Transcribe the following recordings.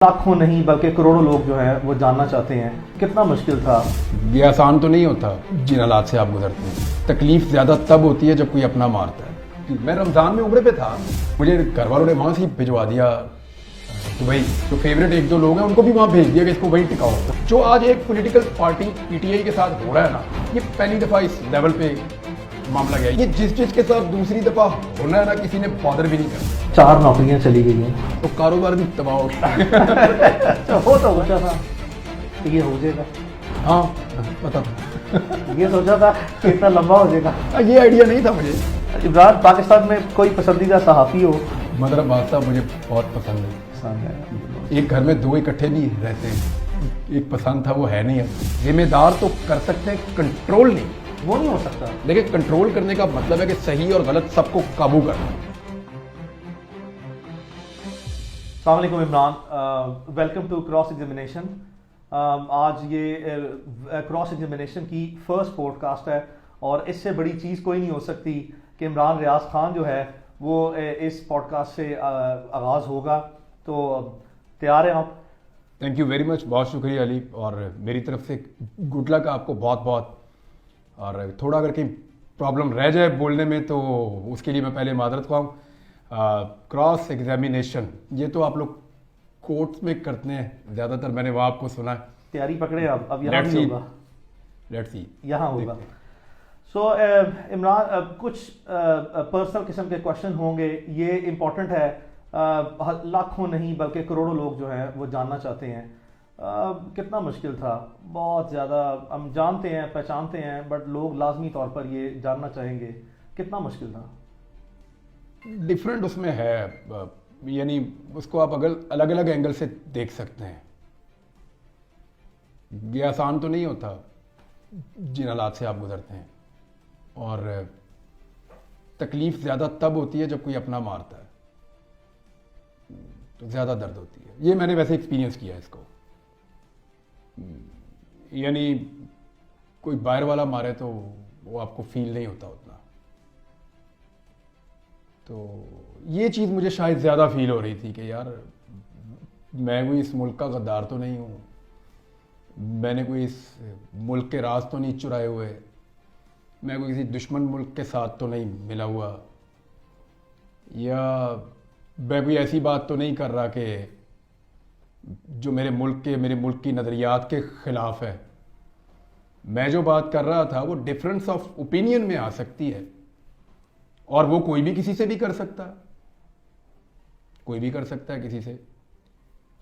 لاکھوں نہیں بلکہ کروڑوں لوگ جو ہیں وہ جاننا چاہتے ہیں کتنا مشکل تھا. یہ آسان تو نہیں ہوتا جن حالات سے آپ گزرتے ہیں. تکلیف زیادہ تب ہوتی ہے جب کوئی اپنا مارتا ہے. میں رمضان میں عمرے پہ تھا, مجھے گھر والوں نے وہاں سے بھجوا دیا دبئی. جو فیوریٹ ایک دو لوگ ہیں ان کو بھی وہاں بھیج دیا کہ اس کو وہیں ٹکاؤ. جو آج ایک political party P T I کے ساتھ ہو رہا ہے نا, یہ پہلی دفعہ اس لیول پہ معاملہ گیا. یہ جس چیز کے ساتھ دوسری دفعہ ہونا ہے نا, کسی نے بادر بھی نہیں کرنا. 4 نوکریاں چلی گئی ہیں تو کاروبار بھی تباہ ہو گیا. ہو تو سوچا تھا کہ یہ ہو جائے گا. ہاں پتا تھا, یہ سوچا تھا کہ اتنا لمبا ہو جائے گا. یہ آئیڈیا نہیں تھا مجھے. عمران, پاکستان میں کوئی پسندیدہ صحافی ہو؟ مدر عباس صاحب مجھے بہت پسند ہے. ایک گھر میں 2 اکٹھے نہیں رہتے. ایک پسند تھا, وہ ہے نہیں. ذمہ دار تو کر سکتے ہیں, کنٹرول نہیں. وہ نہیں ہو سکتا. لیکن کنٹرول کرنے کا مطلب ہے کہ صحیح اور غلط سب کو قابو کرنا. السلام علیکم Imran, welcome to cross examination. آج یہ کراس ایگزامینیشن کی فرسٹ پوڈ کاسٹ ہے اور اس سے بڑی چیز کوئی نہیں ہو سکتی کہ عمران ریاض خان جو ہے وہ اس پوڈ کاسٹ سے آغاز ہوگا. تو تیار ہیں آپ؟ تھینک یو ویری مچ, بہت شکریہ علی, اور میری طرف سے گڈ لک آپ کو بہت بہت. اور تھوڑا اگر کہیں پرابلم رہ جائے بولنے میں تو اس کے لیے میں پہلے معذرت خواہ ہوں. کراس ایگزامینیشن یہ تو آپ لوگ کورٹس میں کرتے ہیں زیادہ تر, میں نے وہ آپ کو سنا ہے. تیاری پکڑے آپ, اب یہاں نہیں ہوگا, لیٹس سی یہاں ہوگا. سو عمران, کچھ پرسنل قسم کے کوشچن ہوں گے. یہ امپورٹنٹ ہے, لاکھوں نہیں بلکہ کروڑوں لوگ جو ہیں وہ جاننا چاہتے ہیں کتنا مشکل تھا. بہت زیادہ ہم جانتے ہیں, پہچانتے ہیں, بٹ لوگ لازمی طور پر یہ جاننا چاہیں گے کتنا مشکل تھا. ڈفرینٹ اس میں ہے, یعنی اس کو آپ اگر الگ الگ اینگل سے دیکھ سکتے ہیں. یہ آسان تو نہیں ہوتا جن حالات سے آپ گزرتے ہیں, اور تکلیف زیادہ تب ہوتی ہے جب کوئی اپنا مارتا ہے تو زیادہ درد ہوتی ہے. یہ میں نے ویسے ایکسپیرینس کیا ہے اس کو. یعنی کوئی باہر والا مارے تو وہ آپ کو فیل نہیں ہوتا اتنا. تو یہ چیز مجھے شاید زیادہ فیل ہو رہی تھی کہ یار میں کوئی اس ملک کا غدار تو نہیں ہوں, میں نے کوئی اس ملک کے راز تو نہیں چرائے ہوئے, میں کوئی کسی دشمن ملک کے ساتھ تو نہیں ملا ہوا, یا میں کوئی ایسی بات تو نہیں کر رہا کہ جو میرے ملک کی نظریات کے خلاف ہے. میں جو بات کر رہا تھا وہ ڈفرینس آف اوپینین میں آ سکتی ہے, اور وہ کوئی بھی کسی سے بھی کر سکتا ہے, کوئی بھی کر سکتا ہے کسی سے.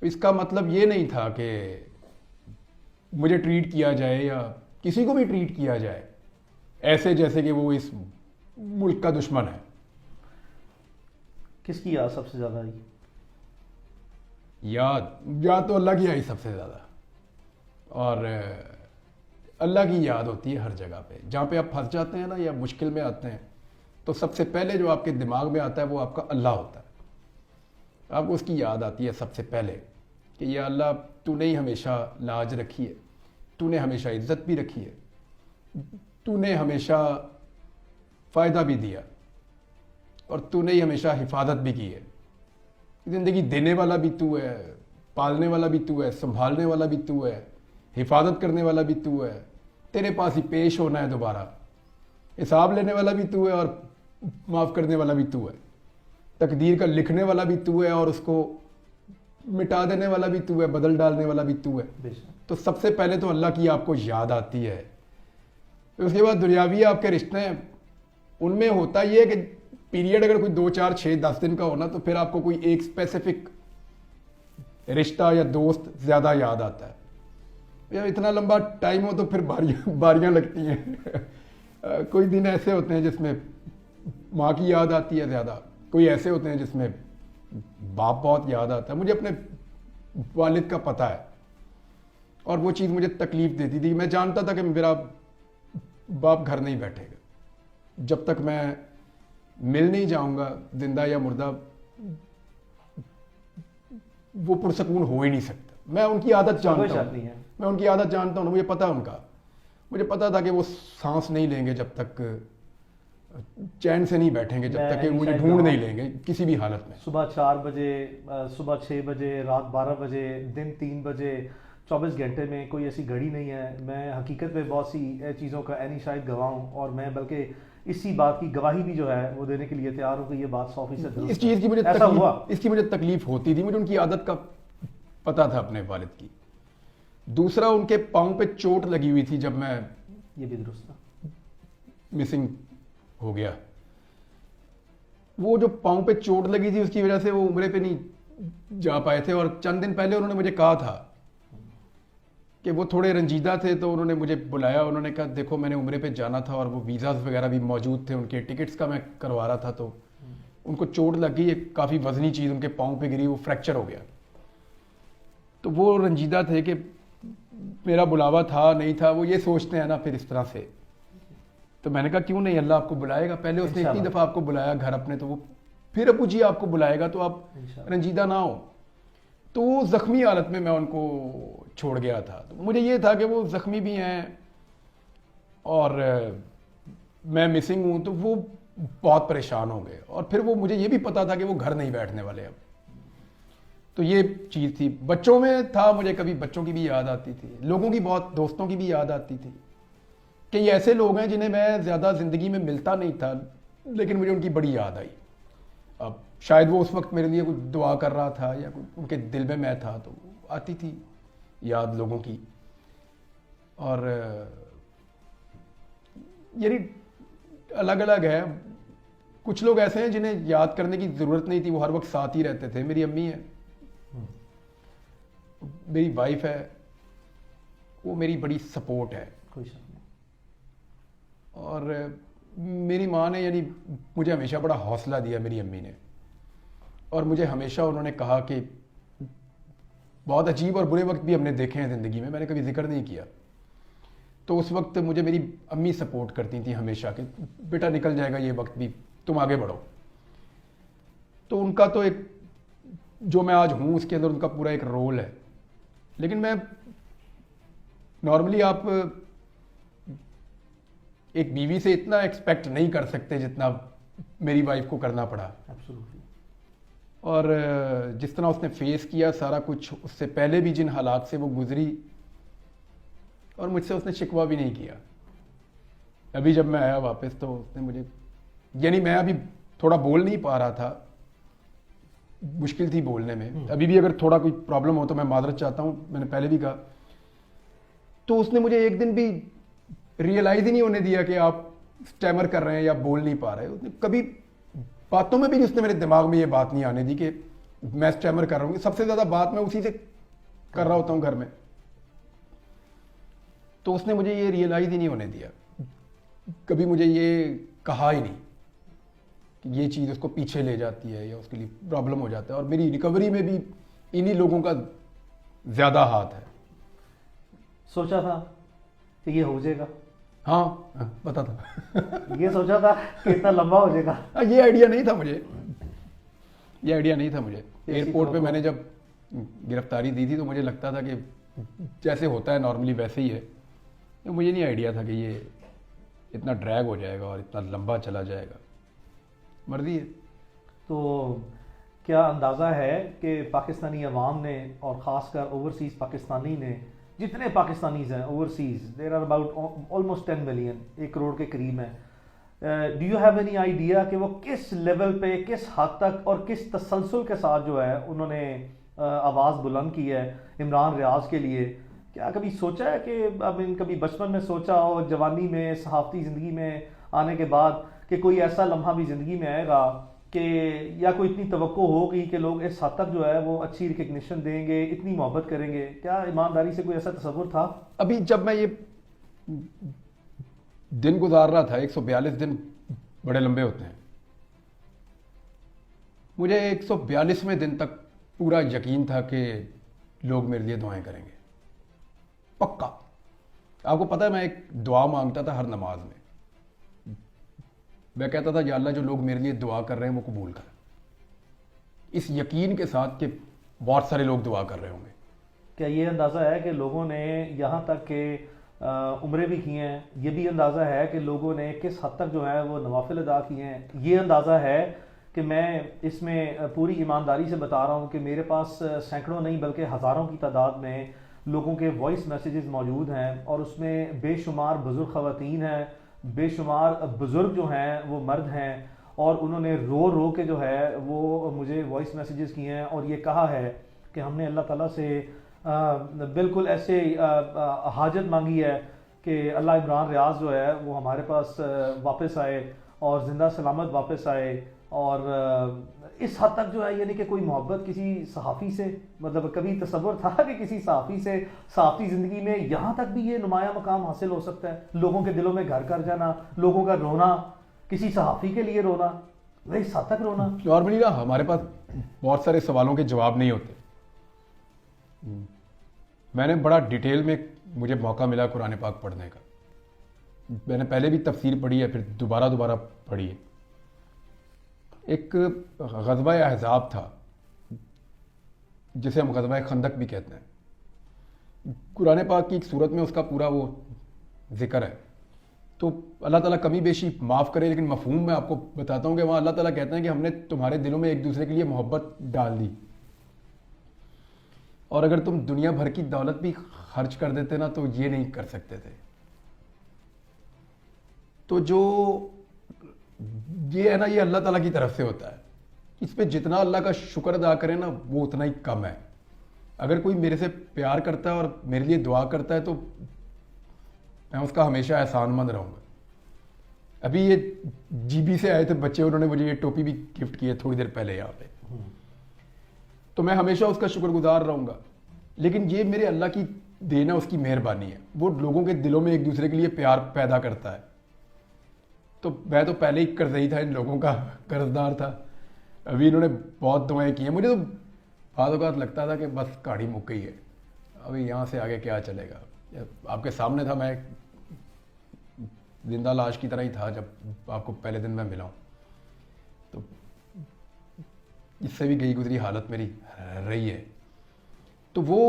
اس کا مطلب یہ نہیں تھا کہ مجھے ٹریٹ کیا جائے یا کسی کو بھی ٹریٹ کیا جائے ایسے جیسے کہ وہ اس ملک کا دشمن ہے. کس کی یاد سب سے زیادہ آئی؟ یاد تو اللہ کی آئی سب سے زیادہ. اور اللہ کی یاد ہوتی ہے ہر جگہ پہ. جہاں پہ آپ پھنس جاتے ہیں نا یا مشکل میں آتے ہیں تو سب سے پہلے جو آپ کے دماغ میں آتا ہے وہ آپ کا اللہ ہوتا ہے. آپ کو اس کی یاد آتی ہے سب سے پہلے کہ یا اللہ تو نے ہی ہمیشہ لاج رکھی ہے, تو نے ہمیشہ عزت بھی رکھی ہے, تو نے ہمیشہ فائدہ بھی دیا, اور تو نے ہی ہمیشہ حفاظت بھی کی ہے. زندگی دینے والا بھی تو ہے, پالنے والا بھی تو ہے, سنبھالنے والا بھی تو ہے, حفاظت کرنے والا بھی تو ہے. تیرے پاس ہی پیش ہونا ہے دوبارہ. حساب لینے والا بھی تو ہے اور معاف کرنے والا بھی تو ہے. تقدیر کا لکھنے والا بھی تو ہے اور اس کو مٹا دینے والا بھی تو ہے, بدل ڈالنے والا بھی تو ہے. تو سب سے پہلے تو اللہ کی آپ کو یاد آتی ہے. اس کے بعد دنیاوی آپ کے رشتے ہیں, ان میں ہوتا یہ ہے کہ پیریڈ اگر کوئی 2 4 6 10 دن کا ہونا تو پھر آپ کو کوئی ایک اسپیسیفک رشتہ یا دوست زیادہ یاد آتا ہے. یا اتنا لمبا ٹائم ہو تو پھر باریاں لگتی ہیں. کوئی دن ایسے ہوتے ہیں جس میں ماں کی یاد آتی ہے زیادہ, کوئی ایسے ہوتے ہیں جس میں باپ بہت یاد آتا ہے. مجھے اپنے والد کا پتہ ہے اور وہ چیز مجھے تکلیف دیتی تھی. میں جانتا تھا کہ میرا باپ گھر نہیں بیٹھے گا جب تک میں مل نہیں جاؤں گا, زندہ یا مردہ وہ پرسکون ہو ہی نہیں سکتا. میں ان کی عادت جانتا ہوں, میں ان کی عادت جانتا ہوں, مجھے پتا ہے ان کا. مجھے پتا تھا کہ وہ سانس نہیں لیں گے جب تک चैन से नहीं बैठेंगे जब मैं तक कि नहीं मुझे शायद ढूंढ गाँव- नहीं लेंगे किसी भी हालत में। सुबह 4 बजे, सुबह 6 बजे, रात 12 बजे, दिन 3 बजे, 24 घंटे में कोई ऐसी घड़ी नहीं है। मैं हकीकत में बहुत सी चीज़ों का ऐनी शायद गवाह हूँ, और मैं बल्कि इसी बात की गवाही भी जो है वो देने के लिए तैयार हूँ कि ये बात 100% दुरुस्त इस चीज़ की मुझे है। ऐसा हुआ। इसकी मुझे तकलीफ होती थी, मुझे उनकी आदत का पता था अपने वालिद की। दूसरा, उनके पाँव पे चोट लगी हुई थी जब मैं ये भी दुरुस्त था। मिसिंग हो गया। वो जो पाँव पे चोट लगी थी उसकी वजह से वो उम्रे पे नहीं जा पाए थे, और चंद दिन पहले उन्होंने मुझे कहा था कि वो थोड़े रंजीदा थे, तो उन्होंने मुझे बुलाया। उन्होंने कहा देखो मैंने उम्रे पे जाना था और वो वीज़ाज़ वगैरह भी मौजूद थे, उनके टिकट्स का मैं करवा रहा था, तो उनको चोट लग गई, एक काफ़ी वजनी चीज़ उनके पाँव पे गिरी, वो फ्रैक्चर हो गया। तो वो रंजीदा थे कि मेरा बुलावा था नहीं था, वो ये सोचते हैं ना फिर इस तरह से। तो मैंने कहा क्यों नहीं, अल्लाह आपको बुलाएगा। पहले उसने इतनी दफ़ा आपको बुलाया घर अपने, तो वो फिर अबू जी आपको बुलाएगा, तो आप रंजीदा ना हो। तो वो ज़ख्मी हालत में मैं उनको छोड़ गया था। तो मुझे ये था कि वो ज़ख्मी भी हैं और मैं मिसिंग हूँ, तो वो बहुत परेशान हो गए। और फिर वो मुझे ये भी पता था कि वो घर नहीं बैठने वाले अब। तो ये चीज़ थी। बच्चों में था, मुझे कभी बच्चों की भी याद आती थी, लोगों की, बहुत दोस्तों की भी याद आती थी कि ये ऐसे लोग हैं जिन्हें मैं ज़्यादा ज़िंदगी में मिलता नहीं था, लेकिन मुझे उनकी बड़ी याद आई। अब शायद वो उस वक्त मेरे लिए कुछ दुआ कर रहा था या उनके दिल में मैं था, तो आती थी याद लोगों की। और यानी अलग अलग है। कुछ लोग ऐसे हैं जिन्हें याद करने की ज़रूरत नहीं थी, वो हर वक्त साथ ही रहते थे। मेरी अम्मी है, मेरी वाइफ है, वो मेरी बड़ी सपोर्ट है। कोई शक नहीं। और मेरी माँ ने यानी मुझे हमेशा बड़ा हौसला दिया, मेरी अम्मी ने। और मुझे हमेशा उन्होंने कहा कि बहुत अजीब और बुरे वक्त भी हमने देखे हैं ज़िंदगी में, मैंने कभी जिक्र नहीं किया। तो उस वक्त मुझे मेरी अम्मी सपोर्ट करती थी हमेशा कि बेटा निकल जाएगा ये वक्त भी, तुम आगे बढ़ो। तो उनका तो एक, जो मैं आज हूँ उसके अंदर उनका पूरा एक रोल है। लेकिन मैं नॉर्मली, आप एक बीवी से इतना एक्सपेक्ट नहीं कर सकते जितना मेरी वाइफ को करना पड़ा। Absolutely. और जिस तरह उसने फेस किया सारा कुछ, उससे पहले भी जिन हालात से वो गुजरी, और मुझसे उसने शिकवा भी नहीं किया। अभी जब मैं आया वापस, तो उसने मुझे, यानी मैं अभी थोड़ा बोल नहीं पा रहा था, मुश्किल थी बोलने में। अभी भी अगर थोड़ा कोई प्रॉब्लम हो तो मैं माजरत चाहता हूँ, मैंने पहले भी कहा। तो उसने मुझे एक दिन भी रियलाइज ही नहीं होने दिया कि आप स्टैमर कर रहे हैं या बोल नहीं पा रहे। उसने कभी बातों में भी उसने मेरे दिमाग में ये बात नहीं आने दी कि मैं स्टैमर कर रहा हूँ। सबसे ज़्यादा बात मैं उसी से कर रहा होता हूँ घर में। तो उसने मुझे ये रियलाइज ही नहीं होने दिया, कभी मुझे ये कहा ही नहीं कि ये चीज़ उसको पीछे ले जाती है या उसके लिए प्रॉब्लम हो जाता है। और मेरी रिकवरी में भी इन्हीं लोगों का ज़्यादा हाथ है। सोचा था कि ये हो जाएगा? हाँ, पता था। ये सोचा था कि इतना लंबा हो जाएगा? ये आइडिया नहीं था मुझे, ये आइडिया नहीं था मुझे। एयरपोर्ट पे मैंने जब गिरफ्तारी दी थी तो मुझे लगता था कि जैसे होता है नॉर्मली वैसे ही है। तो मुझे नहीं आइडिया था कि ये इतना ड्रैग हो जाएगा और इतना लंबा चला जाएगा। मर्जी है। तो क्या अंदाज़ा है कि पाकिस्तानी अवाम ने, और ख़ासकर ओवरसीज़ पाकिस्तानी ने, जितने पाकिस्तानीज़ हैं overseas, there are about almost 10 million, 1 crore के करीब हैं। Do you have any idea कि वो किस लेवल पे, किस हद तक और किस तसलसल के साथ जो है उन्होंने आवाज़ बुलंद की है इमरान रियाज के लिए? क्या कभी सोचा है कि कभी बचपन में सोचा हो, जवानी में, सहाफ़ती ज़िंदगी में आने के बाद, कि कोई ऐसा लम्हा भी ज़िंदगी में आएगा कि, या कोई इतनी तवक्को होगी कि लोग इस हद तक जो है वो अच्छी रिकग्निशन देंगे, इतनी मोहब्बत करेंगे? क्या ईमानदारी से कोई ऐसा तसव्वुर था? अभी जब मैं ये दिन गुजार रहा था, 142 दिन बड़े लंबे होते हैं, मुझे 142वें दिन तक पूरा यकीन था कि लोग मेरे लिए दुआएं करेंगे, पक्का। आपको पता है, मैं एक दुआ मांगता था हर नमाज में। मैं कहता था या अल्लाह, जो लोग मेरे लिए दुआ कर रहे हैं वो कबूल कर, इस यकीन के साथ कि बहुत सारे लोग दुआ कर रहे होंगे। क्या ये अंदाज़ा है कि लोगों ने यहाँ तक कि عمرے بھی کیے ہیں. یہ بھی اندازہ ہے کہ لوگوں نے کس حد تک جو ہے وہ نوافل ادا کیے ہیں. یہ اندازہ ہے کہ میں اس میں پوری ایمانداری سے بتا رہا ہوں کہ میرے پاس سینکڑوں نہیں بلکہ ہزاروں کی تعداد میں لوگوں کے وائس میسیجز موجود ہیں, اور اس میں بے شمار بزرگ خواتین ہیں, بے شمار بزرگ جو ہیں وہ مرد ہیں, اور انہوں نے رو رو کے جو ہے وہ مجھے وائس میسیجز کیے ہیں اور یہ کہا ہے کہ ہم نے اللہ تعالیٰ سے بالکل ایسے حاجت مانگی ہے کہ اللہ عمران ریاض جو ہے وہ ہمارے پاس واپس آئے اور زندہ سلامت واپس آئے. اور اس حد تک جو ہے یعنی کہ کوئی محبت کسی صحافی سے, مطلب کبھی تصور تھا کہ کسی صحافی سے صحافتی زندگی میں یہاں تک بھی یہ نمایاں مقام حاصل ہو سکتا ہے, لوگوں کے دلوں میں گھر کر جانا, لوگوں کا رونا, کسی صحافی کے لیے رونا, اس حد تک رونا. اور بھی نا ہمارے پاس بہت سارے سوالوں کے جواب نہیں ہوتے. میں نے بڑا ڈیٹیل میں مجھے موقع ملا قرآن پاک پڑھنے کا. میں نے پہلے بھی تفسیر پڑھی ہے, پھر دوبارہ پڑھی ہے. ایک غزوہ احزاب تھا جسے ہم غزوہ خندق بھی کہتے ہیں. قرآن پاک کی ایک صورت میں اس کا پورا وہ ذکر ہے. تو اللہ تعالیٰ کمی بیشی معاف کرے, لیکن مفہوم میں آپ کو بتاتا ہوں کہ وہاں اللہ تعالیٰ کہتے ہیں کہ ہم نے تمہارے دلوں میں ایک دوسرے کے لیے محبت ڈال دی, اور اگر تم دنیا بھر کی دولت بھی خرچ کر دیتے نا تو یہ نہیں کر سکتے تھے. تو جو یہ ہے نا, یہ اللہ تعالیٰ کی طرف سے ہوتا ہے. اس پہ جتنا اللہ کا شکر ادا کرے نا وہ اتنا ہی کم ہے. اگر کوئی میرے سے پیار کرتا ہے اور میرے لیے دعا کرتا ہے تو میں اس کا ہمیشہ احسان مند رہوں گا. ابھی یہ جی بی سے آئے تھے بچے, انہوں نے مجھے یہ ٹوپی بھی گفٹ کی ہے تھوڑی دیر پہلے یہاں پہ, تو میں ہمیشہ اس کا شکر گزار رہوں گا. لیکن یہ میرے اللہ کی دین ہے, اس کی مہربانی ہے. وہ لوگوں کے دلوں میں ایک دوسرے کے لیے پیار پیدا کرتا ہے. تو میں تو پہلے ہی قرضی تھا, ان لوگوں کا قرضدار تھا. ابھی انہوں نے بہت دعائیں کی ہیں. مجھے تو بعض اوقات لگتا تھا کہ بس کاڑھی مک گئی ہے, ابھی یہاں سے آگے کیا چلے گا. آپ کے سامنے تھا, میں زندہ لاش کی طرح ہی تھا جب آپ کو پہلے دن میں ملا ہوں. تو اس سے بھی گئی گزری حالت میری رہی ہے. تو وہ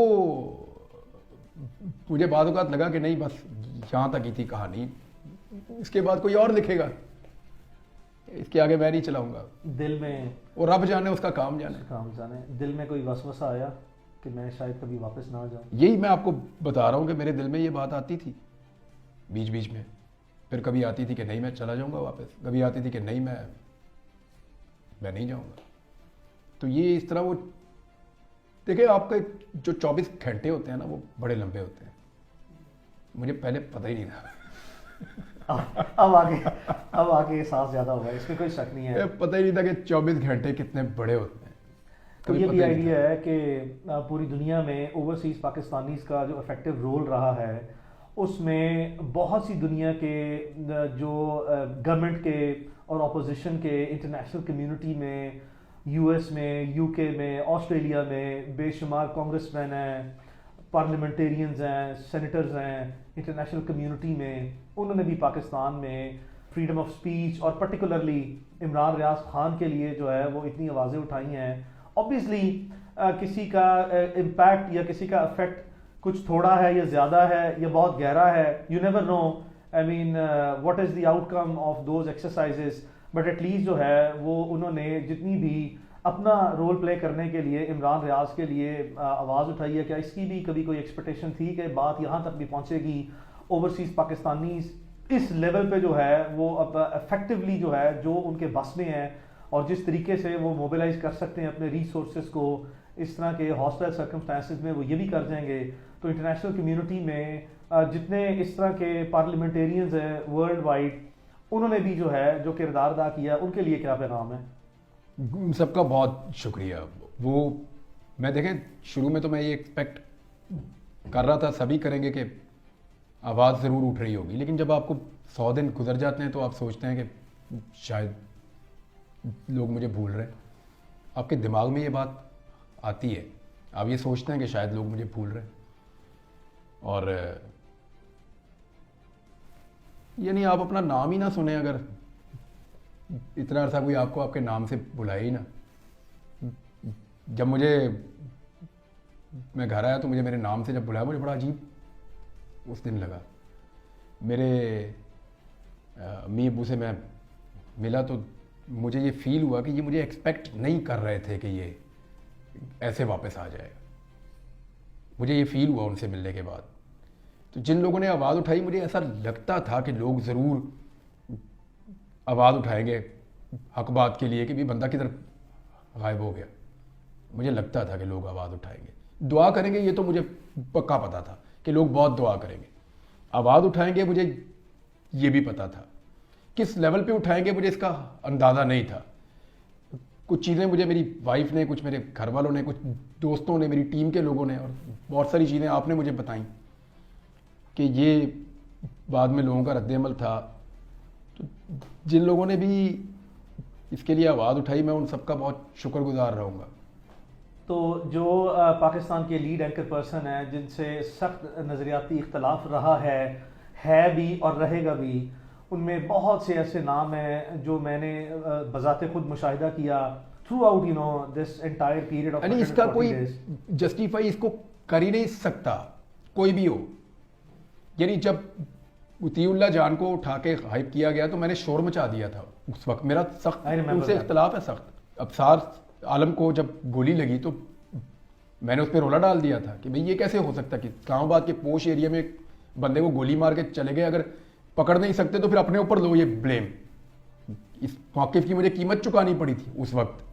مجھے بعض اوقات لگا کہ نہیں بس یہاں تک ہی تھی کہانی, اس کے بعد کوئی اور لکھے گا, اس کے آگے میں نہیں چلاؤں گا. دل میں, اور رب جانے اس کا کام جانے. دل میں کوئی وسوسہ آیا کہ میں شاید کبھی واپس نہ جاؤں. یہی میں آپ کو بتا رہا ہوں کہ میرے دل میں یہ بات آتی تھی بیچ بیچ میں. پھر کبھی آتی تھی کہ نہیں میں چلا جاؤں گا واپس, کبھی آتی تھی کہ نہیں میں نہیں جاؤں گا. تو یہ اس طرح وہ دیکھیں, آپ کا جو 24 گھنٹے ہوتے ہیں نا وہ بڑے لمبے ہوتے ہیں. مجھے پہلے پتہ ہی نہیں تھا. اب آگے احساس زیادہ ہوگا, اس میں کوئی شک نہیں ہے. پتہ ہی نہیں تھا کہ 24 گھنٹے کتنے بڑے ہوتے ہیں. تو یہ بھی آئیڈیا ہے کہ پوری دنیا میں اوورسیز پاکستانیز کا جو افیکٹو رول رہا ہے, اس میں بہت سی دنیا کے جو گورنمنٹ کے اور اپوزیشن کے, انٹرنیشنل کمیونٹی میں, یو ایس میں, یو کے میں, آسٹریلیا میں بے شمار کانگریس مین ہیں, پارلیمنٹیرینز ہیں, سینیٹرز ہیں انٹرنیشنل کمیونٹی میں. انہوں نے بھی پاکستان میں فریڈم آف سپیچ اور پرٹیکولرلی عمران ریاض خان کے لیے جو ہے وہ اتنی آوازیں اٹھائی ہیں. اوبیسلی کسی کا امپیکٹ یا کسی کا افیکٹ کچھ تھوڑا ہے یا زیادہ ہے یا بہت گہرا ہے, you never know. I mean what is the outcome of those exercises, but at least جو ہے وہ انہوں نے جتنی بھی اپنا رول پلے کرنے کے لیے عمران ریاض کے لیے آواز اٹھائی ہے. کیا اس کی بھی کبھی کوئی ایکسپیکٹیشن تھی کہ بات یہاں تک بھی پہنچے گی, اوورسیز پاکستانیز اس لیول پہ جو ہے وہ اب افیکٹولی جو ہے جو ان کے بس میں ہے اور جس طریقے سے وہ موبلائز کر سکتے ہیں اپنے ریسورسز کو اس طرح کے ہاسٹائل سرکمسٹانسز میں, وہ یہ بھی کر جائیں گے. تو انٹرنیشنل کمیونٹی میں جتنے اس طرح کے پارلیمنٹیرینز ہیں ورلڈ وائڈ, انہوں نے بھی جو ہے جو کردار ادا کیا, ان کے لیے کیا پیغام ہے؟ سب کا بہت شکریہ. وہ میں دیکھیں شروع میں تو میں یہ ایکسپیکٹ کر رہا تھا سبھی کریں گے کہ آواز ضرور اٹھ رہی ہوگی, لیکن جب آپ کو 100 دن گزر جاتے ہیں تو آپ سوچتے ہیں کہ شاید لوگ مجھے بھول رہے ہیں. آپ کے دماغ میں یہ بات آتی ہے, آپ یہ سوچتے ہیں کہ شاید لوگ مجھے بھول رہے ہیں. اور یعنی آپ اپنا نام ہی نہ سنیں, اگر اتنا عرصہ کوئی آپ کو آپ کے نام سے بلائے ہی نا. جب میں گھر آیا تو مجھے میرے نام سے جب بلایا مجھے بڑا عجیب اس دن لگا. میرے امی ابو سے میں ملا تو مجھے یہ فیل ہوا کہ یہ مجھے ایکسپیکٹ نہیں کر رہے تھے کہ یہ ایسے واپس آ جائے گا. مجھے یہ فیل ہوا ان سے ملنے کے بعد. تو جن لوگوں نے آواز اٹھائی مجھے ایسا لگتا تھا کہ لوگ ضرور آواز اٹھائیں گے حق بات کے لیے کہ بھی بندہ کدھر غائب ہو گیا. مجھے لگتا تھا کہ لوگ آواز اٹھائیں گے, دعا کریں گے, یہ تو مجھے پکا پتا تھا کہ لوگ بہت دعا کریں گے. آواز اٹھائیں گے مجھے یہ بھی پتا تھا, کس لیول پہ اٹھائیں گے مجھے اس کا اندازہ نہیں تھا. کچھ چیزیں مجھے میری وائف نے, کچھ میرے گھر والوں نے, کچھ دوستوں نے, میری ٹیم کے لوگوں نے, اور بہت ساری چیزیں آپ نے مجھے بتائیں کہ یہ بعد میں لوگوں کا رد عمل تھا. تو جن لوگوں نے بھی اس کے لیے آواز اٹھائی میں ان سب کا بہت شکر گزار رہوں گا. تو جو پاکستان کے لیڈ اینکر پرسن ہیں جن سے سخت نظریاتی اختلاف رہا ہے بھی اور رہے گا بھی, ان میں بہت سے ایسے نام ہیں جو میں نے بذات خود مشاہدہ کیا through out this entire period of. یعنی اس کا کوئی جسٹیفائی اس کو کر ہی نہیں سکتا کوئی بھی ہو. یعنی جب عطیہ اللہ جان کو اٹھا کے غائب کیا گیا تو میں نے شور مچا دیا تھا اس وقت, میرا سخت ان سے اختلاف ہے سخت. ابصار عالم کو جب گولی لگی تو میں نے اس پہ رولا ڈال دیا تھا کہ بھئی یہ کیسے ہو سکتا کہ اسلام آباد کے پوش ایریا میں ایک بندے کو گولی مار کے چلے گئے, اگر پکڑ نہیں سکتے تو پھر اپنے اوپر لو یہ بلیم. اس موقف کی مجھے قیمت چکانی پڑی تھی اس وقت.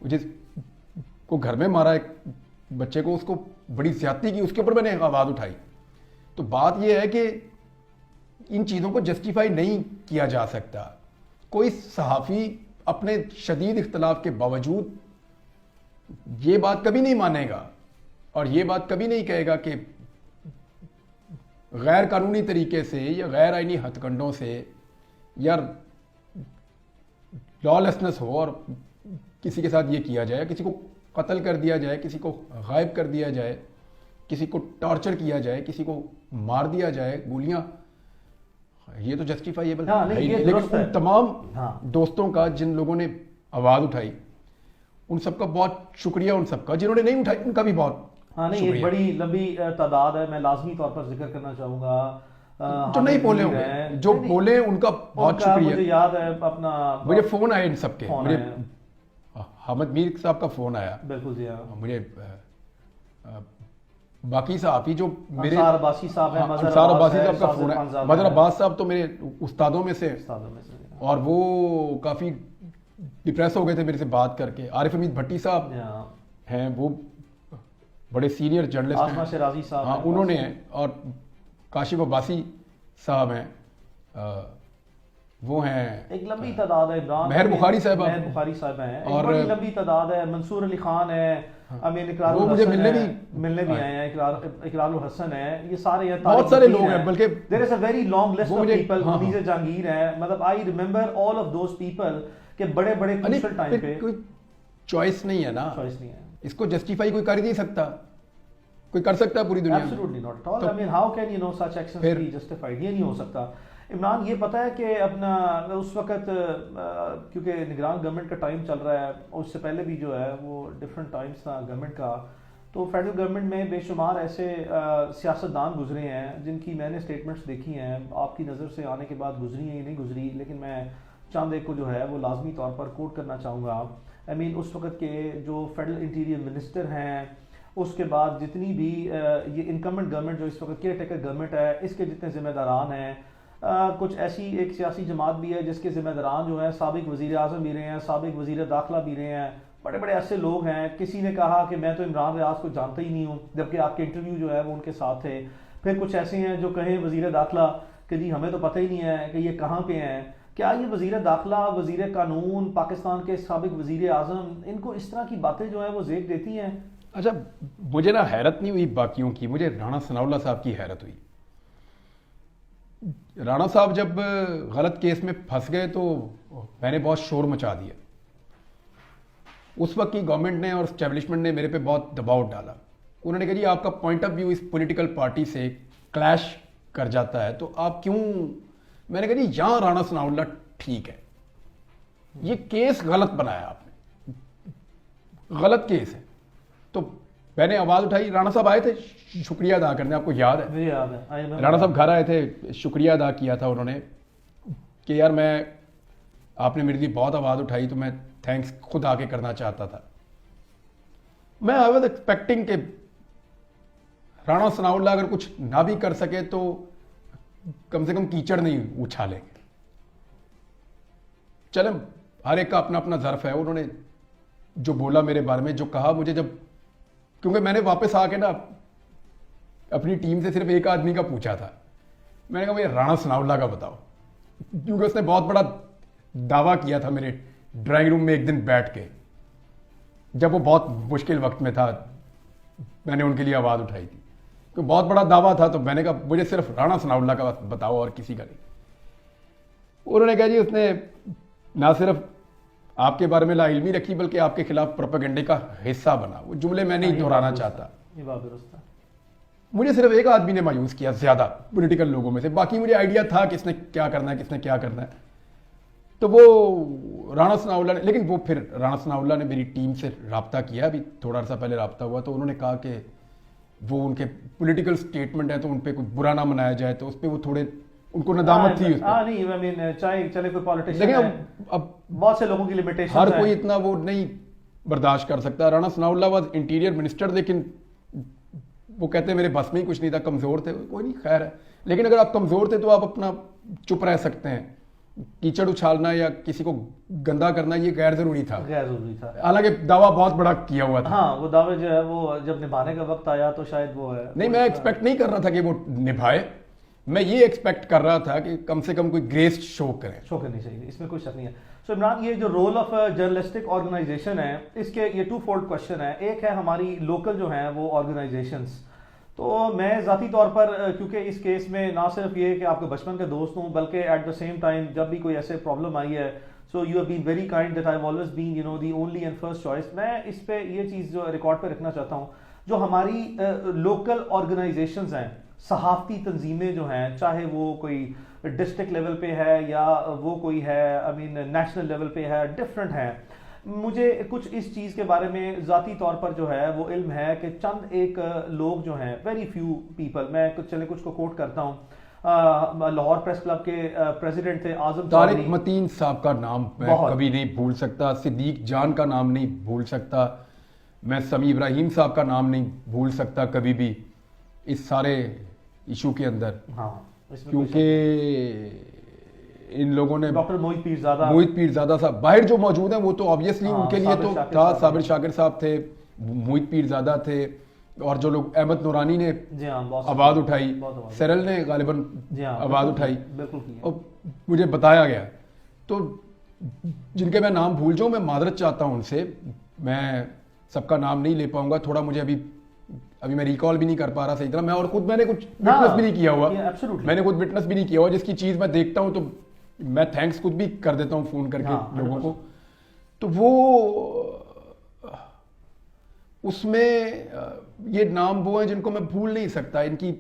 جس کو گھر میں مارا ایک بچے کو, اس کو بڑی زیادتی کی, اس کے اوپر میں نے آواز اٹھائی. تو بات یہ ہے کہ ان چیزوں کو جسٹیفائی نہیں کیا جا سکتا. کوئی صحافی اپنے شدید اختلاف کے باوجود یہ بات کبھی نہیں مانے گا اور یہ بات کبھی نہیں کہے گا کہ غیر قانونی طریقے سے یا غیر آئینی ہتھ کنڈوں سے یا لا لیسنس ہو اور کسی کے ساتھ یہ کیا جائے, کسی کو قتل کر دیا جائے, کسی کو غائب کر دیا جائے, کسی کو ٹارچر کیا جائے, کسی کو مار دیا جائے گولیاں. یہ تو جسٹیفائیبل ہے, لیکن ان تمام دوستوں کا جن لوگوں نے آواز اٹھائی ان سب کا بہت شکریہ. ان سب کا جنہوں نے نہیں اٹھائی ان کا بھی بہت نہیں, ایک بڑی لمبی تعداد ہے. میں لازمی طور پر ذکر کرنا چاہوں گا جو نہیں بولے ہوں گے, جو بولے ان کا بہت شکریہ. مجھے یاد ہے اپنا, مجھے فون آئے ان سب کے, مجھے حامد میر صاحب کا فون آیا. بالکل جی, مجھے باقی صحافی جو میرے انصار عباسی صاحب ہیں, انصار عباسی صاحب کا فون ہے. مظہر عباس صاحب تو میرے استادوں میں سے, اور وہ کافی ڈپریس ہو گئے تھے میرے سے بات کر کے. عارف حمید بھٹی صاحب ہیں, وہ بڑے سینئر جرنلسٹ ہیں. آسما شرازی صاحب, ہاں انہوں نے ہیں. اور کاشف عباسی صاحب ہیں, وہ ہیں. ایک لمبی تعداد ہے. مہر بخاری صاحب, مہر بخاری صاحب ہیں. ایک بڑی لمبی تعداد ہے. منصور علی خان ہے, امین اقرار وہ مجھے ملنے بھی آئے ہیں. اقرار الحسن ہے. یہ سارے بہت سارے لوگ ہیں, بلکہ there is a very long list of people. منیز Jahangir ہیں. مطلب I remember all of those people کہ بڑے بڑے crucial ٹائم پہ. کوئی چوائس نہیں ہے نا, چوائس نہیں ہے. اس کو جسٹیفائی کوئی کر ہی نہیں سکتا. کوئی کر سکتا ہے پوری دنیا میں؟ Absolutely not at all. I mean, how can you know such actions be justified? یہ نہیں ہو سکتا. عمران یہ پتہ ہے کہ اپنا اس وقت کیونکہ نگران گورنمنٹ کا ٹائم چل رہا ہے, اور اس سے پہلے بھی جو ہے وہ ڈفرینٹ ٹائمز تھا گورنمنٹ کا, تو فیڈرل گورنمنٹ میں بے شمار ایسے سیاستدان گزرے ہیں جن کی میں نے اسٹیٹمنٹس دیکھی ہیں. آپ کی نظر سے آنے کے بعد گزری ہیں یا نہیں گزری, لیکن میں چند ایک کو جو ہے وہ لازمی طور پر کوٹ کرنا چاہوں گا. I mean, اس وقت کے جو فیڈرل انٹیریئر منسٹر ہیں, اس کے بعد جتنی بھی یہ انکمبنٹ گورنمنٹ جو اس وقت کیئر ٹیکر گورنمنٹ ہے, اس کے جتنے ذمہ داران ہیں, کچھ ایسی ایک سیاسی جماعت بھی ہے جس کے ذمہ داران جو ہیں سابق وزیر اعظم بھی رہے ہیں, سابق وزیر داخلہ بھی رہے ہیں, بڑے بڑے ایسے لوگ ہیں. کسی نے کہا کہ میں تو عمران ریاض کو جانتا ہی نہیں ہوں, جبکہ آپ کے انٹرویو جو ہے وہ ان کے ساتھ تھے. پھر کچھ ایسے ہیں جو کہیں وزیر داخلہ کہ جی ہمیں تو پتہ ہی نہیں ہے کہ یہ کہاں پہ ہیں. کیا یہ وزیر داخلہ, وزیر قانون, پاکستان کے سابق وزیر اعظم, ان کو اس طرح کی باتیں جو ہیں وہ زیب دیتی ہیں؟ اچھا, مجھے نا حیرت نہیں ہوئی باقیوں کی, مجھے رانا ثناء اللہ صاحب کی حیرت ہوئی. رانا صاحب جب غلط کیس میں پھنس گئے تو میں نے بہت شور مچا دیا. اس وقت کی گورنمنٹ نے اور اسٹیبلشمنٹ نے میرے پہ بہت دباؤ ڈالا. انہوں نے کہا جی آپ کا پوائنٹ آف ویو اس پولیٹیکل پارٹی سے کلیش کر جاتا ہے تو آپ کیوں. میں نے کہا جی یہاں رانا ثناء اللہ ٹھیک ہے, یہ کیس غلط بنایا آپ نے, غلط کیس ہے. تو میں نے آواز اٹھائی, رانا صاحب آئے تھے شکریہ ادا کرنے, آپ کو یاد ہے؟ مجھے یاد ہے, رانا صاحب گھر آئے تھے, شکریہ ادا کیا تھا انہوں نے کہ یار میں, آپ نے میرے لیے بہت آواز اٹھائی تو میں تھینکس خود آ کے کرنا چاہتا تھا. میں آئی واز ایکسپیکٹنگ کہ رانا ثناء اللہ اگر کچھ نہ بھی کر سکے تو کم سے کم کیچڑ نہیں اچھالیں گے. چلیں, ہر ایک کا اپنا اپنا ظرف ہے. انہوں نے جو بولا میرے بارے میں, جو کہا مجھے, جب کیونکہ میں نے واپس آ کے نا اپنی ٹیم سے صرف ایک آدمی کا پوچھا تھا, میں نے کہا بھائی رانا ثناء اللہ کا بتاؤ, کیونکہ اس نے بہت بڑا دعویٰ کیا تھا میرے ڈرائنگ روم میں ایک دن بیٹھ کے, جب وہ بہت مشکل وقت میں تھا, میں نے ان کے لیے آواز اٹھائی تھی, تو بہت بڑا دعویٰ تھا, تو میں نے کہا مجھے صرف رانا ثناء اللہ کا بتاؤ اور کسی کا نہیں. انہوں نے کہا جی اس نے نہ صرف آپ کے بارے میں لا علمی رکھی بلکہ آپ کے خلاف پروپیگنڈے کا حصہ بنا. وہ جملے میں نہیں دہرانا چاہتا. یہ بات درست ہے. مجھے صرف ایک آدمی نے مایوس کیا زیادہ پولیٹیکل لوگوں میں سے, باقی مجھے آئیڈیا تھا کس نے کیا کرنا ہے, کس نے کیا کرنا ہے, تو وہ رانا ثناء اللہ نے. لیکن وہ پھر رانا ثناء اللہ نے میری ٹیم سے رابطہ کیا, ابھی تھوڑا عرصہ پہلے رابطہ ہوا, تو انہوں نے کہا کہ وہ ان کے پولیٹیکل سٹیٹمنٹ ہیں تو ان پہ کچھ برا نہ منایا جائے, تو اس پہ وہ تھوڑے ان کو ندامت تھی اس پہ. نہیں, I mean, چاہے چلے کوئی پالیٹیشین لیکن ہے, اب بہت سے لوگوں کی لمیٹیشن ہر کوئی اتنا وہ نہیں برداشت کر سکتا. رانا ثناء اللہ واز انٹیریئر منسٹر, لیکن وہ کہتے ہیں میرے بس میں ہی کچھ نہیں تھا, کمزور تھے. کوئی نہیں, خیر ہے. لیکن اگر آپ کمزور تھے تو آپ اپنا چپ رہ سکتے ہیں. کیچڑ اچھالنا یا کسی کو گندا کرنا یہ غیر ضروری تھا. غیر ضروری تھا. حالانکہ دعویٰ بہت بڑا کیا ہوا تھا. ہاں, وہ دعوے جو ہے وہ جب نبھانے کا وقت آیا تو شاید وہ ہے نہیں, میں ایکسپیکٹ نہیں کر رہا تھا کہ وہ نبھائے. میں یہ ایکسپیکٹ کر رہا تھا کہ کم سے کم کوئی گریس شو کریں. شو کرنی چاہیے, اس میں کوئی شک نہیں ہے. سو عمران, یہ جو رول آف جرنلسٹک آرگنائزیشن ہے, اس کے یہ 2 فولڈ کوشچن ہے. ایک ہے ہماری لوکل جو ہیں وہ آرگنائزیشنس. تو میں ذاتی طور پر, کیونکہ اس کیس میں نہ صرف یہ کہ آپ کے بچپن کے دوست ہوں, بلکہ ایٹ دا سیم ٹائم جب بھی کوئی ایسے پرابلم آئی ہے, so you have been very kind that I have always been you know the only and first choice. میں اس پہ یہ چیز جو ریکارڈ پہ رکھنا چاہتا ہوں, جو ہماری لوکل آرگنائزیشنز ہیں, صحافتی تنظیمیں جو ہیں, چاہے وہ کوئی ڈسٹرکٹ لیول پہ ہے یا وہ کوئی ہے I mean نیشنل لیول پہ ہے, ڈفرینٹ ہیں. مجھے کچھ اس چیز کے بارے میں ذاتی طور پر جو ہے وہ علم ہے کہ چند ایک لوگ جو ہیں, ویری فیو پیپل, میں کچھ کو کوٹ کرتا ہوں. لاہور پریس کلب کے پریزیڈنٹ تھے اعظم طارق متین صاحب کا نام میں کبھی نہیں بھول سکتا, صدیق جان کا نام نہیں بھول سکتا, میں سمیع ابراہیم صاحب کا نام نہیں بھول سکتا کبھی بھی اس سارے ایشو کے اندر. ہاں, کیونکہ ان لوگوں نے ڈاکٹر موہت پیرزادہ صاحب باہر جو موجود ہیں وہ تو آبویسلی ان کے لیے تو تھا, صابر شاکر صاحب تھے, موہت پیرزادہ تھے, اور جو لوگ احمد نورانی نے آواز اٹھائی, سیرل نے غالباً آواز اٹھائی, اور مجھے بتایا گیا. تو جن کے میں نام بھول جاؤں میں معذرت چاہتا ہوں ان سے, میں سب کا نام نہیں لے پاؤں گا, تھوڑا مجھے ابھی میں ریکال بھی نہیں کر پا رہا صحیح طرح. میں نے کچھ وٹنس بھی نہیں کیا ہوا, میں نے خود وٹنس بھی نہیں کیا ہوا, جس کی چیز میں دیکھتا ہوں تو میں تھینکس خود بھی کر دیتا ہوں فون کر کے لوگوں کو. تو وہ اس میں یہ نام وہ ہیں جن کو میں بھول نہیں سکتا, ان کی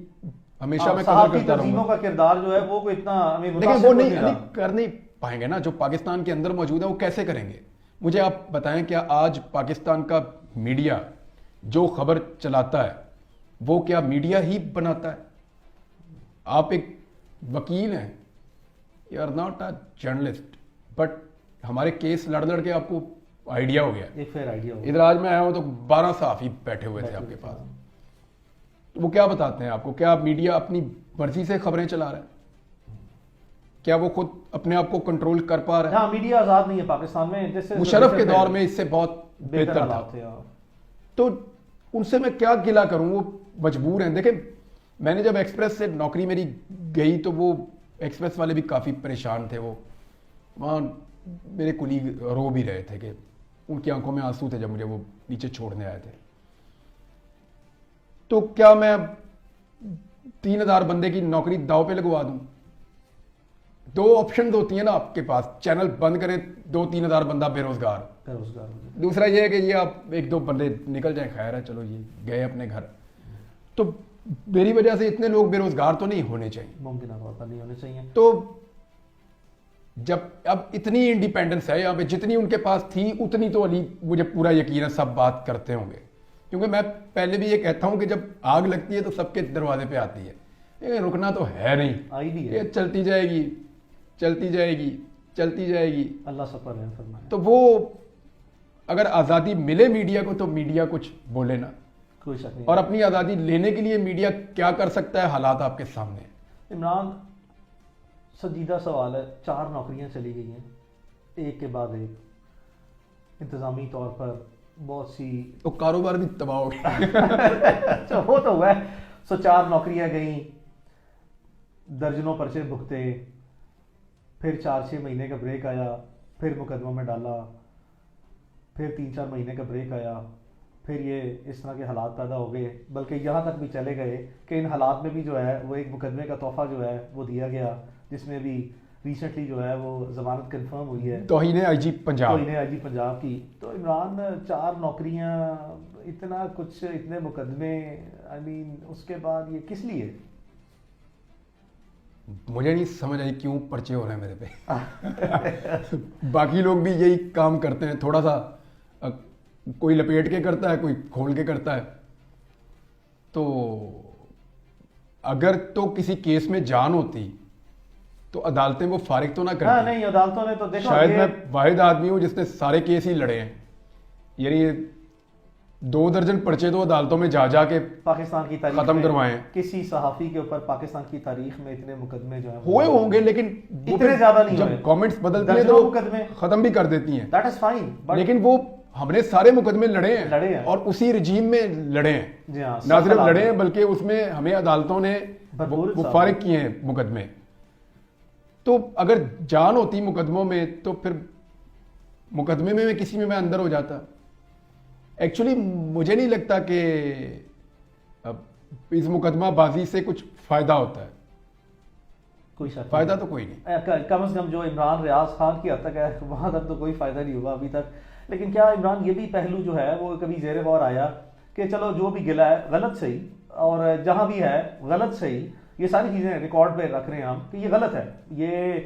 ہمیشہ میں قدر کرتا رہوں گا. کا کردار جو ہے وہ کوئی اتنا, لیکن وہ نہیں کر نہیں پائیں گے نا, جو پاکستان کے اندر موجود ہیں وہ کیسے کریں گے. مجھے آپ بتائیں کیا آج پاکستان کا میڈیا جو خبر چلاتا ہے وہ کیا میڈیا ہی بناتا ہے؟ آپ ایک وکیل ہیں, you are not a journalist, but ہمارے کیس لڑ کے آپ کو آئیڈیا ہو گیا, ایک فیر آئیڈیا ہو گیا. ادھر آج میں آیا ہوں تو 12 صحافی بیٹھے ہوئے تھے آپ کے پاس. وہ کیا بتاتے ہیں آپ کو, کیا میڈیا اپنی مرضی سے خبریں چلا رہا ہے؟ کیا وہ خود اپنے آپ کو کنٹرول کر پا رہا ہے؟ ہاں, میڈیا آزاد نہیں ہے پاکستان میں. مشرف کے دور میں اس سے بہت بہتر تھا. تو ان سے میں کیا گلہ کروں, وہ مجبور ہیں. دیکھیں, میں نے جب ایکسپریس سے نوکری میری گئی تو وہ ایکسپریس والے بھی کافی پریشان تھے. وہ وہاں میرے کولیگ رو بھی رہے تھے کہ ان کی آنکھوں میں آنسو تھے جب مجھے وہ نیچے چھوڑنے آئے تھے. تو کیا میں 3000 بندے کی نوکری داؤ پہ لگوا دوں؟ 2 آپشنز ہوتی ہیں نا آپ کے پاس, چینل بند کریں, 2-3 ہزار بندہ بے روزگار. دوسرا یہ ہے کہ یہ آپ 1-2 بندے نکل جائیں, خیر ہے, چلو یہ گئے اپنے گھر. تو میری وجہ سے اتنے لوگ بے روزگار تو نہیں ہونے چاہیے, ممکنہ طور پر نہیں ہونے چاہیے. تو جب اب اتنی انڈیپینڈنس ہے یہاں پہ, جتنی ان کے پاس تھی اتنی تو علی مجھے پورا یقین ہے سب بات کرتے ہوں گے. کیونکہ میں پہلے بھی یہ کہتا ہوں کہ جب آگ لگتی ہے تو سب کے دروازے پہ آتی ہے، یہ رکنا تو ہے نہیں، آئی بھی ہے، یہ چلتی جائے گی چلتی جائے گی چلتی جائے گی. اللہ سب پر رحم فرمائے. تو وہ اگر آزادی ملے میڈیا کو تو میڈیا کچھ بولے نا، کوئی شک نہیں. اور اپنی آزادی لینے کے لیے میڈیا کیا کر سکتا ہے، حالات آپ کے سامنے. عمران سنجیدہ سوال ہے، 4 نوکریاں چلی گئی ہیں ایک کے بعد ایک، انتظامی طور پر بہت سی تو کاروبار بھی تباہ ہو گیا. اچھا وہ تو ہوا ہے. 4 نوکریاں گئیں، درجنوں پرچے بھگتے، پھر 4-6 مہینے کا بریک آیا، پھر مقدموں میں ڈالا، پھر 3-4 مہینے کا بریک آیا، پھر یہ اس طرح کے حالات پیدا ہو گئے، بلکہ یہاں تک بھی چلے گئے کہ ان حالات میں بھی جو ہے وہ ایک مقدمے کا تحفہ جو ہے وہ دیا گیا، جس میں بھی ریسنٹلی جو ہے وہ ضمانت کنفرم ہوئی ہے توہین آئی جی پنجاب. توہین آئی جی پنجاب کی. تو عمران 4 نوکریاں، اتنا کچھ، اتنے مقدمے، آئی مین اس کے بعد یہ کس لیے؟ مجھے نہیں سمجھ آئی کیوں پرچے ہو رہے ہیں میرے پہ. باقی لوگ بھی یہی کام کرتے ہیں، تھوڑا سا کوئی لپیٹ کے کرتا ہے، کوئی کھول کے کرتا ہے. تو اگر تو کسی کیس میں جان ہوتی تو عدالتیں وہ فارغ تو نہ ہاں کرتی. نہیں، عدالتوں نے تو دیکھو شاید میں واحد آدمی ہوں جس نے سارے کیس ہی لڑے ہیں. یعنی 2 درجن پرچے تو عدالتوں میں جا جا کے پاکستان کی تاریخ ختم میں کروائے ہیں. کسی صحافی کے اوپر پاکستان کی تاریخ میں اتنے مقدمے جو ہیں ہوئے ہوں گے، لیکن وہ اتنے زیادہ نہیں جب ہوئے. گورنمنٹس بدلتی ہیں درجنوں تو مقدمے، ختم بھی کر دیتی ہیں. دیٹ از فائن، لیکن وہ ہم نے سارے مقدمے لڑے لڑے ہیں ہیں. اور اسی رجیم میں لڑے ہیں. جی ہاں، نہ صرف لڑے ہیں بلکہ اس میں ہمیں عدالتوں نے بھرپور وہ فارغ کیے ہیں مقدمے. تو اگر جان ہوتی مقدموں میں تو پھر مقدمے میں کسی میں اندر ہو جاتا. ایکچولی مجھے نہیں لگتا کہ اس مقدمہ بازی سے کچھ فائدہ ہوتا ہے. کوئی شک فائدہ تو کوئی نہیں. کم از کم جو عمران ریاض خان کی حد تک ہے وہاں تک تو کوئی فائدہ نہیں ہوا ابھی تک. لیکن کیا عمران یہ بھی پہلو جو ہے وہ کبھی زیر غور آیا کہ چلو جو بھی گلا ہے غلط صحیح، اور جہاں بھی ہے غلط صحیح، یہ ساری چیزیں ریکارڈ پہ رکھ رہے ہیں ہم کہ یہ غلط ہے. یہ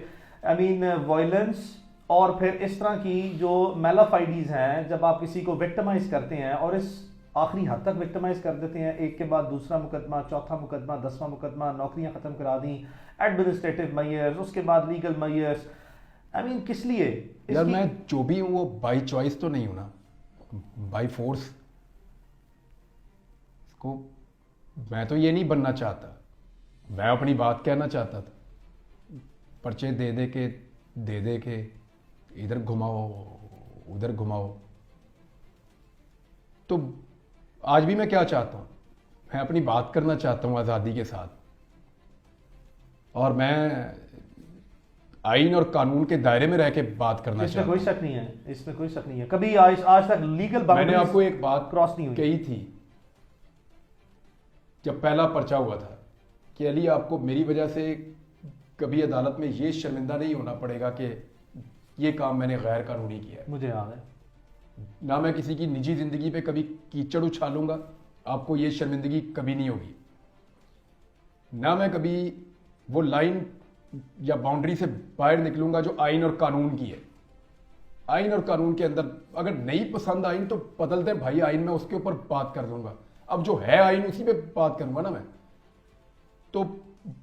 آئی مین وائلنس اور پھر اس طرح کی جو میلافائڈیز ہیں، جب آپ کسی کو وکٹمائز کرتے ہیں اور اس آخری حد تک وکٹمائز کر دیتے ہیں، ایک کے بعد دوسرا مقدمہ، چوتھا مقدمہ، 10واں مقدمہ، نوکریاں ختم کرا دیں، ایڈمنسٹریٹو میئرز، اس کے بعد لیگل میئرز. آئی مین کس لیے؟ یار میں جو بھی ہوں وہ بائی چوائس تو نہیں ہوں نا، بائی فورس. اس کو میں تو یہ نہیں بننا چاہتا، میں اپنی بات کہنا چاہتا تھا. پرچے دے کے ادھر گھماؤ ادھر گھماؤ. تو آج بھی میں کیا چاہتا ہوں، میں اپنی بات کرنا چاہتا ہوں آزادی کے ساتھ، اور میں آئین اور قانون کے دائرے میں رہ کے بات کرنا اس میں چاہتا کوئی ہوں. شک نہیں ہے، اس میں کوئی شک نہیں ہے. کبھی آج تک لیگل میں نے آپ کو ایک بات کراس نہیں ہوئی. کہی تھی جب پہلا پرچہ ہوا تھا کہ علی آپ کو میری وجہ سے کبھی عدالت میں یہ شرمندہ نہیں ہونا پڑے گا کہ یہ کام میں نے غیر قانونی کیا ہے. مجھے یاد ہے. نہ میں کسی کی نجی زندگی پہ کبھی کیچڑ اچھالوں گا، آپ کو یہ شرمندگی کبھی نہیں ہوگی. نہ میں کبھی وہ لائن یا باؤنڈری سے باہر نکلوں گا جو آئین اور قانون کی ہے. آئین اور قانون کے اندر اگر نہیں پسند آئین تو بدل دیں بھائی آئین، میں اس کے اوپر بات کر دوں گا. اب جو ہے آئین اسی پہ بات کروں گا نا میں. تو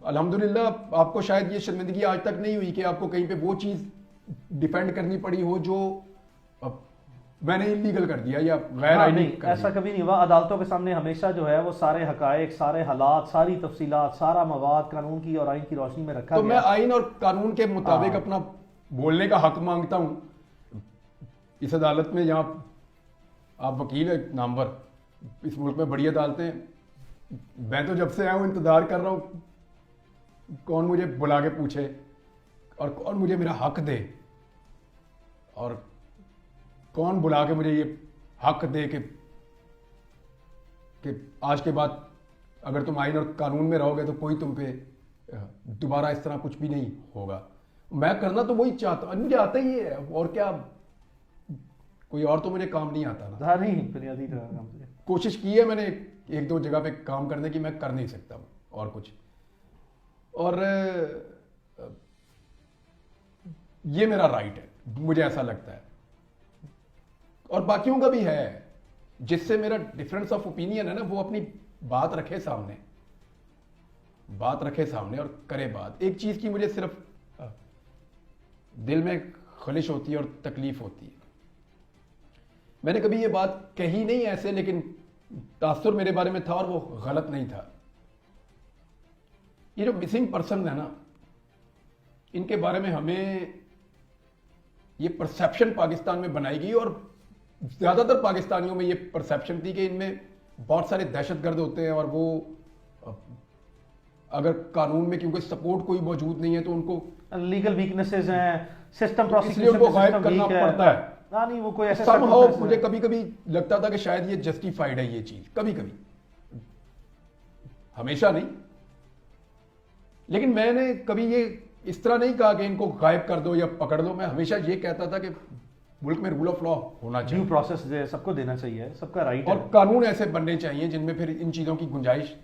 الحمدللہ آپ کو شاید یہ شرمندگی آج تک نہیں ہوئی کہ آپ کو کہیں پہ وہ چیز ڈیفینڈ کرنی پڑی ہو جو میں نے انلیگل کر دیا یا غیر آئینی کر دیا. ایسا کبھی نہیں ہوا. عدالتوں کے سامنے ہمیشہ جو ہے وہ سارے حقائق، سارے حالات، ساری تفصیلات، سارا مواد قانون کی اور آئین کی روشنی میں رکھا تو گیا. میں آئین اور قانون کے مطابق اپنا بولنے کا حق مانگتا ہوں. اس عدالت میں یہاں آپ وکیل ہیں نامور، اس ملک میں بڑی عدالتیں ہیں. میں تو جب سے آیا ہوں انتظار کر رہا ہوں کون مجھے بلا کے پوچھے اور کون مجھے میرا حق دے، اور کون بلا کے مجھے یہ حق دے کہ آج کے بعد اگر تم آئین اور قانون میں رہو گے تو کوئی تم پہ دوبارہ اس طرح کچھ بھی نہیں ہوگا. میں کرنا تو وہی چاہتا ہوں، مجھے آتا ہی ہے، اور کیا کوئی اور تو مجھے کام نہیں آتا نا. نہیں بنیادی طرح کوشش کی ہے میں نے 1-2 جگہ پہ کام کرنے کی، میں کر نہیں سکتا ہوں اور کچھ. اور یہ میرا رائٹ ہے، مجھے ایسا لگتا ہے، اور باقیوں کا بھی ہے. جس سے میرا ڈفرینس آف اوپینین ہے نا وہ اپنی بات رکھے سامنے اور کرے بات. ایک چیز کی مجھے صرف دل میں خلش ہوتی ہے اور تکلیف ہوتی ہے. میں نے کبھی یہ بات کہی نہیں ایسے, لیکن تاثر میرے بارے میں تھا اور وہ غلط نہیں تھا. یہ جو مسنگ پرسن ہے نا, ان کے بارے میں ہمیں یہ پرسیپشن پاکستان میں بنائی گئی, اور زیادہ تر پاکستانیوں میں یہ پرسیپشن تھی کہ ان میں بہت سارے دہشت گرد ہوتے ہیں, اور وہ اگر قانون میں کیونکہ سپورٹ کوئی موجود نہیں ہے تو ان کو لیگل ویکنیسز ہیں, سسٹم اس لیے ان کو غائب کرنا پڑتا ہے. نہیں وہ کوئی ایسا somehow مجھے کبھی کبھی لگتا تھا کہ شاید یہ جسٹیفائڈ ہے یہ چیز, کبھی کبھی, ہمیشہ نہیں. لیکن میں نے کبھی یہ اس طرح نہیں کہا کہ ان کو غائب کر دو یا پکڑ دو. میں ہمیشہ یہ کہتا تھا کہ ملک میں رول آف لا ہونا چاہیے, ڈیو پروسیس سب کو دینا چاہیے, سب کا رائٹ ہے, اور قانون ایسے بننے چاہیے جن میں پھر ان چیزوں کی گنجائش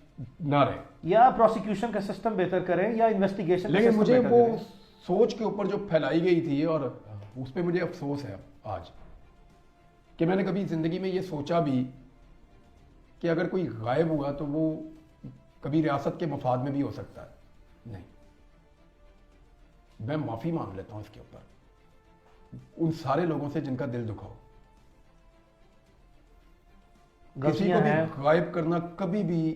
نہ رہے, یا پروسیکیوشن کا سسٹم بہتر کریں یا انویسٹیگیشن. لیکن مجھے وہ سوچ کے اوپر جو پھیلائی گئی تھی, اور اس پہ مجھے افسوس ہے آج کہ میں نے کبھی زندگی میں یہ سوچا بھی کہ اگر کوئی غائب ہوا تو وہ کبھی ریاست کے مفاد میں بھی ہو سکتا ہے. نہیں, میں معافی مانگ لیتا ہوں اس کے اوپر ان سارے لوگوں سے جن کا دل دکھا ہو. کسی کو بھی غائب کرنا کبھی بھی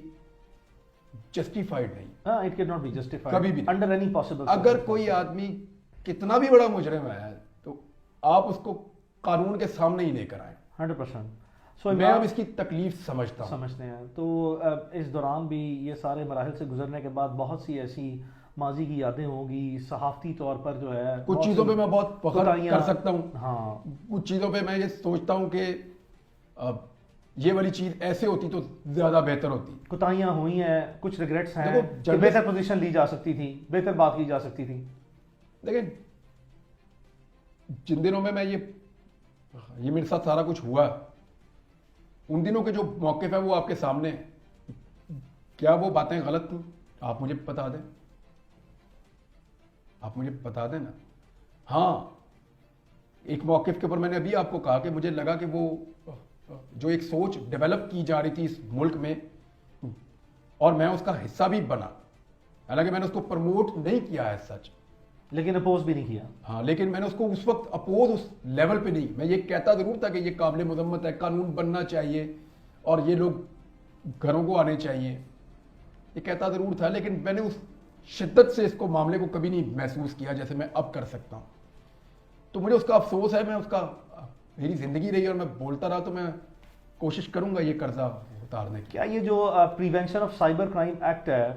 جسٹیفائڈ نہیں, it can not be justified کبھی بھی انڈر اینی پاسبل. اگر کوئی آدمی کتنا بھی بڑا مجرم ہے تو آپ اس کو قانون کے سامنے ہی لے کر آئیں. 100%. میں اب اس کی تکلیف سمجھتے ہیں. تو اس دوران بھی یہ سارے مراحل سے گزرنے کے بعد بہت سی ایسی ماضی کی یادیں ہوں گی, صحافتی طور پر جو ہے کچھ چیزوں پہ میں بہت فخر کر سکتا ہوں, ہاں کچھ چیزوں پہ میں یہ سوچتا ہوں کہ یہ والی چیز ایسے ہوتی تو زیادہ بہتر ہوتی. کوتاہیاں ہوئی ہیں, کچھ ریگریٹس ہیں کہ بہتر پوزیشن لی جا سکتی تھی, بہتر بات کی جا سکتی تھی. لیکن جن دنوں میں یہ میرے ساتھ سارا کچھ ہوا, ان دنوں کے جو موقف ہے وہ آپ کے سامنے, کیا وہ باتیں غلط تھیں؟ آپ مجھے بتا دیں نا. ہاں, ایک موقف کے اوپر میں نے ابھی آپ کو کہا کہ مجھے لگا کہ وہ جو ایک سوچ ڈیولپ کی جا رہی تھی اس ملک میں, اور میں اس کا حصہ بھی بنا, حالانکہ میں نے اس کو پروموٹ نہیں کیا ہے سچ, لیکن اپوز بھی نہیں کیا. ہاں, لیکن میں نے اس کو اس وقت اپوز اس لیول پہ نہیں, میں یہ کہتا ضرور تھا کہ یہ قابل مذمت ہے, قانون بننا چاہیے اور یہ لوگ گھروں کو آنے چاہیے, یہ کہتا ضرور تھا, لیکن میں نے اس شدت سے اس کو معاملے کو کبھی نہیں محسوس کیا جیسے میں اب کر سکتا ہوں. تو مجھے اس کا افسوس ہے, میں اس کا میری زندگی رہی اور میں بولتا رہا, تو میں کوشش کروں گا یہ قرضہ اتارنے کی. کیا یہ جو prevention of cyber crime act ہے,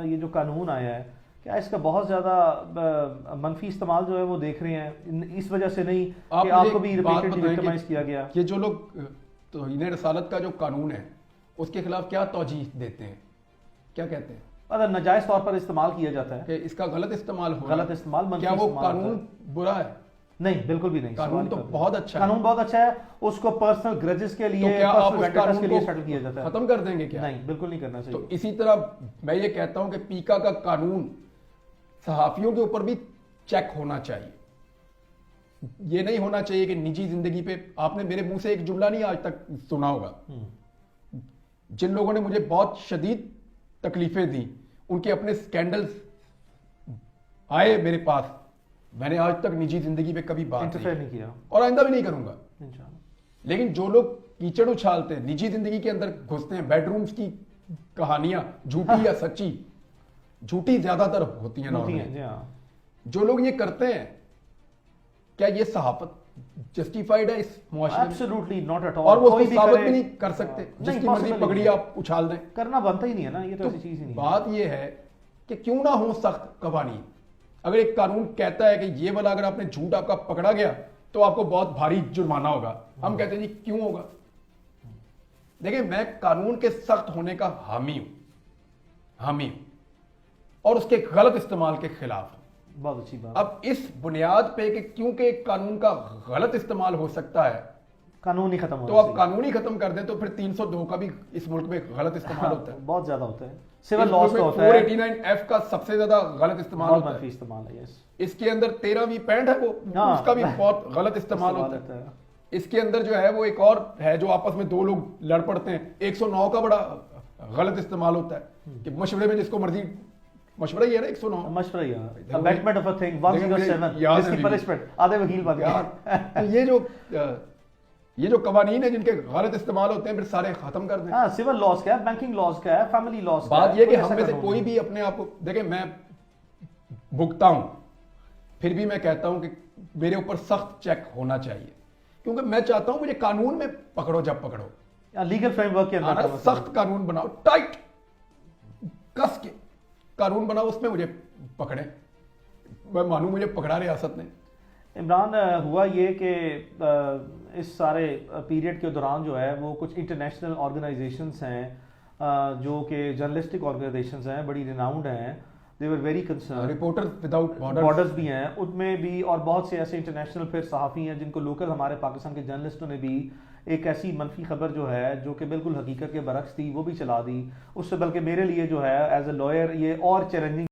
یہ جو قانون آیا ہے, کیا اس کا بہت زیادہ منفی استعمال جو ہے وہ دیکھ رہے ہیں, اس وجہ سے نہیں کہ آپ کو بھی ریپیٹڈلی وکٹمائز کیا گیا؟ یہ جو لوگ توہین رسالت کا جو قانون ہے اس کے خلاف کیا توجیہ دیتے ہیں, کیا کہتے ہیں؟ اگر ناجائز طور پر استعمال کیا جاتا ہے کہ اس کا غلط استعمال ہو, غلط استعمال, کیا وہ قانون برا ہے؟ نہیں, بالکل بھی نہیں. قانون تو بہت اچھا ہے, قانون بہت اچھا ہے, اس کو پرسنل گرجز کے لیے, پرسنل وینڈیٹاز کے لیے سیٹل کیا جاتا ہے. ختم کر دیں گے کیا؟ نہیں, بالکل نہیں کرنا چاہیے. تو اسی طرح میں یہ کہتا ہوں کہ پیکا کا قانون صحافیوں کے اوپر بھی چیک ہونا چاہیے. یہ نہیں ہونا چاہیے کہ نجی زندگی پہ, آپ نے میرے منہ سے ایک جملہ نہیں آج تک سنا ہوگا, جن لوگوں نے مجھے بہت شدید تکلیفیں دی, ان کے اپنے سکینڈلز آئے میرے پاس, میں نے آج تک نجی زندگی پہ کبھی بات نہیں کیا اور آئندہ بھی نہیں کروں گا انشاءاللہ. لیکن جو لوگ کیچڑ اچھالتے ہیں, نجی زندگی کے اندر گھستے ہیں, بیڈ رومز کی کہانیاں جھوٹی یا سچی, جھوٹی زیادہ تر ہوتی ہیں, جو لوگ یہ کرتے ہیں, کیا یہ صحافت جسٹیفائڈ ہے اس معاشرے میں؟ Absolutely not at all. اور وہ ثابت بھی نہیں کر سکتے, جس کی مرضی پگڑی آپ اچھال دیں, کرنا بنتا ہی نہیں ہے نا, یہ تو ایسی چیز ہی نہیں. بات یہ ہے کہ کیوں نہ ہو سخت قوانین. اگر ایک قانون کہتا ہے کہ یہ والا اگر آپ نے جھوٹ آپ کا پکڑا گیا تو آپ کو بہت بھاری جرمانہ ہوگا, ہم کہتے ہیں جی کیوں ہوگا. دیکھیں, میں قانون کے سخت ہونے کا حامی ہوں اور اس کے غلط استعمال کے خلاف. بہت اچھی بات. اب اس بنیاد پہ کہ کیونکہ ایک قانون کا غلط استعمال ہو سکتا ہے, قانون ہی ختم ہو, تو آپ قانون ہی ختم کر دیں, تو پھر 302 کا بھی اس ملک میں غلط استعمال ہوتا ہے, بہت زیادہ ہوتا ہے. سول لاز کا ہوتا ہے, 489F کا سب سے زیادہ غلط استعمال ہوتا ہے. استعمال ہے. اس کے اندر 13ویں پینٹ ہے, وہ اس کا بھی بہت غلط استعمال ہوتا ہے. اس کے اندر جو ہے وہ ایک اور ہے جو آپس میں دو لوگ لڑ پڑتے ہیں. 109 کا بڑا غلط استعمال ہوتا ہے کہ مشورے میں جس کو مرضی, مشورہ ہی ہے نا 109, مشورہ ہی ہے امینڈمنٹ آف اے تھنگ 107 یاد اس ہے کی پنشمنٹ آدھے وکیل بن یار. گئے. یہ جو قوانین ہیں جن کے غلط استعمال ہوتے ہیں پھر سارے ختم کر دیں. ہاں سول لاز کا ہے, بینکنگ لاز کا ہے, فیملی لاز کا ہے. بات یہ کہ کوئی ہم ایسا میں سے قانون کوئی نہیں. بھی اپنے آپ کو دیکھیں, میں بھگتا ہوں پھر بھی میں کہتا ہوں کہ میرے اوپر سخت چیک ہونا چاہیے, کیونکہ میں چاہتا ہوں مجھے قانون میں پکڑو جب پکڑو, لیگل فریم ورک کے اندر کا مسئلہ. سخت قانون بناؤ, ٹائٹ کس کے قانون بناؤ, اس میں مجھے پکڑے, میں مانوں مجھے پکڑا ریاست نے. عمران ہوا یہ کہ اس سارے پیریڈ کے دوران جو ہے وہ کچھ انٹرنیشنل آرگنائزیشنز ہیں جو کہ جرنلسٹک آرگنائزیشنز ہیں, بڑی ریناؤنڈ ہیں, they were very concern. Reporters without borders بھی ہیں ان میں بھی, اور بہت سے ایسے انٹرنیشنل پھر صحافی ہیں جن کو لوکل ہمارے پاکستان کے جرنلسٹوں نے بھی ایک ایسی منفی خبر جو ہے جو کہ بالکل حقیقت کے برعکس تھی وہ بھی چلا دی. اس سے بلکہ میرے لیے جو ہے ایز اے لائر یہ اور چیلنجنگ